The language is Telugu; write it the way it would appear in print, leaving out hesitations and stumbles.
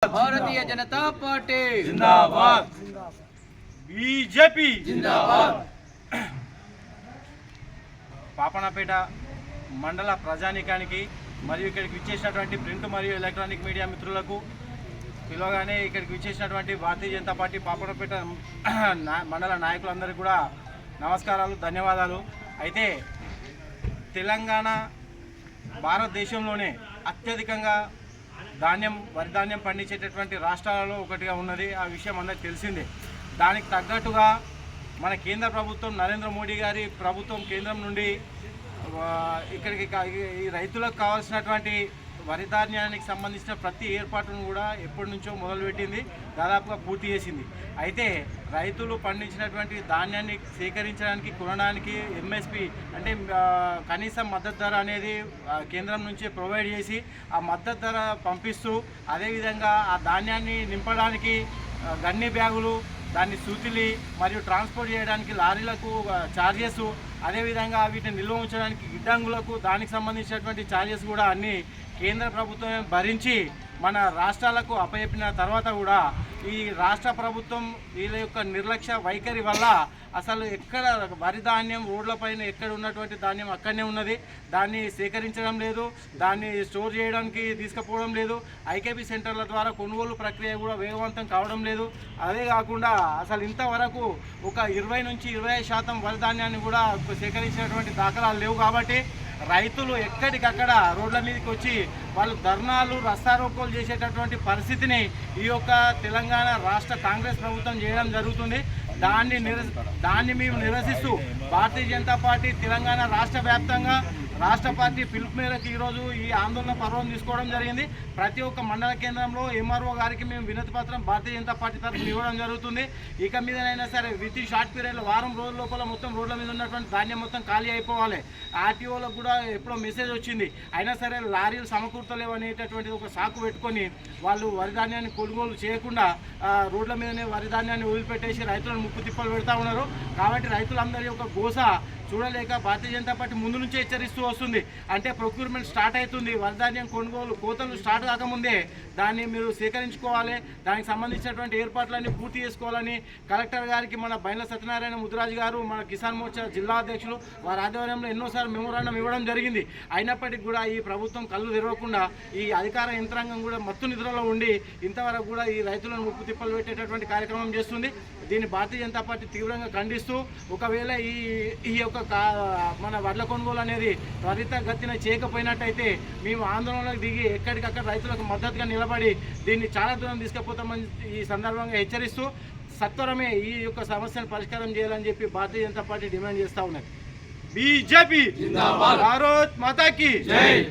भारतीय जनता पार्टी जिंदाबाद, बीजेपी जिंदाबाद। పాపనపేట మండల ప్రజానికానికి మరియు ఇక్కడికి విచ్చేసినటువంటి ప్రింట్ మరియు ఎలక్ట్రానిక్ మీడియా మిత్రులకు పిలవగానే ఇక్కడికి విచ్చేసినటువంటి భారతీయ జనతా పార్టీ పాపనపేట మండల నాయకులందరికీ కూడా నమస్కారాలు, ధన్యవాదాలు. అయితే తెలంగాణ భారతదేశంలోనే అత్యధికంగా వరి ధాన్యం పండించేటటువంటి రాష్ట్రాలలో ఒకటిగా ఉన్నది. ఆ విషయం అందరికీ తెలిసిందే. దానికి తగ్గట్టుగా మన కేంద్ర ప్రభుత్వం, నరేంద్ర మోడీ గారి ప్రభుత్వం కేంద్రం నుండి ఇక్కడికి ఈ రైతులకు కావాల్సినటువంటి వరి ధాన్యానికి సంబంధించిన ప్రతి ఏర్పాటును కూడా ఎప్పటి నుంచో మొదలుపెట్టింది, దాదాపుగా పూర్తి చేసింది. అయితే రైతులు పండించినటువంటి ధాన్యాన్ని సేకరించడానికి, కొనడానికి ఎంఎస్పి అంటే కనీస మద్దతు ధర అనేది కేంద్రం నుంచి ప్రొవైడ్ చేసి ఆ మద్దతు ధర పంపిస్తూ, అదేవిధంగా ఆ ధాన్యాన్ని నింపడానికి గన్ని బ్యాగులు, దాన్ని సూతిలి మరియు ట్రాన్స్పోర్ట్ చేయడానికి లారీలకు ఛార్జెస్, అదేవిధంగా వీటిని నిల్వ ఉంచడానికి గిడ్డంగులకు దానికి సంబంధించినటువంటి ఛార్జెస్ కూడా అన్నీ కేంద్ర ప్రభుత్వమే భరించి మన రాష్ట్రాలకు అప్పచెప్పిన తర్వాత కూడా ఈ రాష్ట్ర ప్రభుత్వం వీళ్ళ యొక్క నిర్లక్ష్య వైఖరి వల్ల అసలు ఎక్కడ వరి ధాన్యం రోడ్లపైన ఎక్కడ ఉన్నటువంటి ధాన్యం అక్కడనే ఉన్నది. దాన్ని సేకరించడం లేదు, దాన్ని స్టోర్ చేయడానికి తీసుకుపోవడం లేదు. ఐకేపీ సెంటర్ల ద్వారా కొనుగోలు ప్రక్రియ కూడా వేగవంతం కావడం లేదు. అదే కాకుండా అసలు ఇంతవరకు ఒక 20 నుంచి 25% వరి ధాన్యాన్ని కూడా సేకరించినటువంటి దాఖలాలు లేవు. కాబట్టి రైతులు ఎక్కడికక్కడ రోడ్ల మీదకి వచ్చి వాళ్ళు ధర్నాలు, రస్తారోకోలు చేసేటటువంటి పరిస్థితిని ఈ యొక్క తెలంగాణ రాష్ట్ర కాంగ్రెస్ ప్రభుత్వం చేయడం జరుగుతుంది. దాన్ని మేము నిరసిస్తూ భారతీయ జనతా పార్టీ తెలంగాణ రాష్ట్ర వ్యాప్తంగా రాష్ట్ర పార్టీ పిలుపు మేరకు ఈరోజు ఈ ఆందోళన పర్వం తీసుకోవడం జరిగింది. ప్రతి ఒక్క మండల కేంద్రంలో ఎంఆర్ఓ గారికి మేము వినతి పత్రం భారతీయ జనతా పార్టీ తరఫున ఇవ్వడం జరుగుతుంది. ఇక మీదనైనా సరే విత్ ఇన్ షార్ట్ పీరియడ్లో వారం రోజుల లోపల మొత్తం రోడ్ల మీద ఉన్నటువంటి ధాన్యం మొత్తం ఖాళీ అయిపోవాలి. ఆర్టీఓలకు కూడా ఎప్పుడో మెసేజ్ వచ్చింది, అయినా సరే లారీలు సమకూర్తలేవు అనేటటువంటిది ఒక సాకు పెట్టుకొని వాళ్ళు వరి ధాన్యాన్ని కొనుగోలు చేయకుండా రోడ్ల మీదనే వరి ధాన్యాన్ని వదిలిపెట్టేసి రైతులను ముప్పు తిప్పలు పెడతా ఉన్నారు. కాబట్టి రైతులందరి యొక్క గోస చూడలేక భారతీయ జనతా పార్టీ ముందు నుంచే హెచ్చరిస్తూ వస్తుంది. అంటే ప్రొక్యూర్మెంట్ స్టార్ట్ అవుతుంది, వరిధాన్యం కొనుగోలు కోతలు స్టార్ట్ కాకముందే దాన్ని మీరు సేకరించుకోవాలి, దానికి సంబంధించినటువంటి ఏర్పాట్లన్నీ పూర్తి చేసుకోవాలని కలెక్టర్ గారికి మన బైండ్ల సత్యనారాయణ ముద్రాజ్ గారు, మన కిసాన్ మోర్చా జిల్లా అధ్యక్షులు వారి ఆధ్వర్యంలో ఎన్నోసార్లు మెమోరాండం ఇవ్వడం జరిగింది. అయినప్పటికీ కూడా ఈ ప్రభుత్వం కళ్ళు తెరవకుండా ఈ అధికార యంత్రాంగం కూడా మత్తు నిద్రలో ఉండి ఇంతవరకు కూడా ఈ రైతులను ముప్పు తిప్పలు పెట్టేటటువంటి కార్యక్రమం చేస్తుంది. దీన్ని భారతీయ జనతా పార్టీ తీవ్రంగా ఖండిస్తూ, ఒకవేళ ఈ యొక్క మన వడ్ల కొనుగోలు అనేది త్వరితగతిన చేయకపోయినట్టయితే మేము ఆందోళనలకు దిగి ఎక్కడికక్కడ రైతులకు మద్దతుగా నిలబడి దీన్ని చాలా దూరం తీసుకుపోతామని ఈ సందర్భంగా హెచ్చరిస్తూ సత్వరమే ఈ యొక్క సమస్యను పరిష్కారం చేయాలని చెప్పి భారతీయ జనతా పార్టీ డిమాండ్ చేస్తూ ఉన్నది. బీజేపీ భారత్ మాతాకి జై.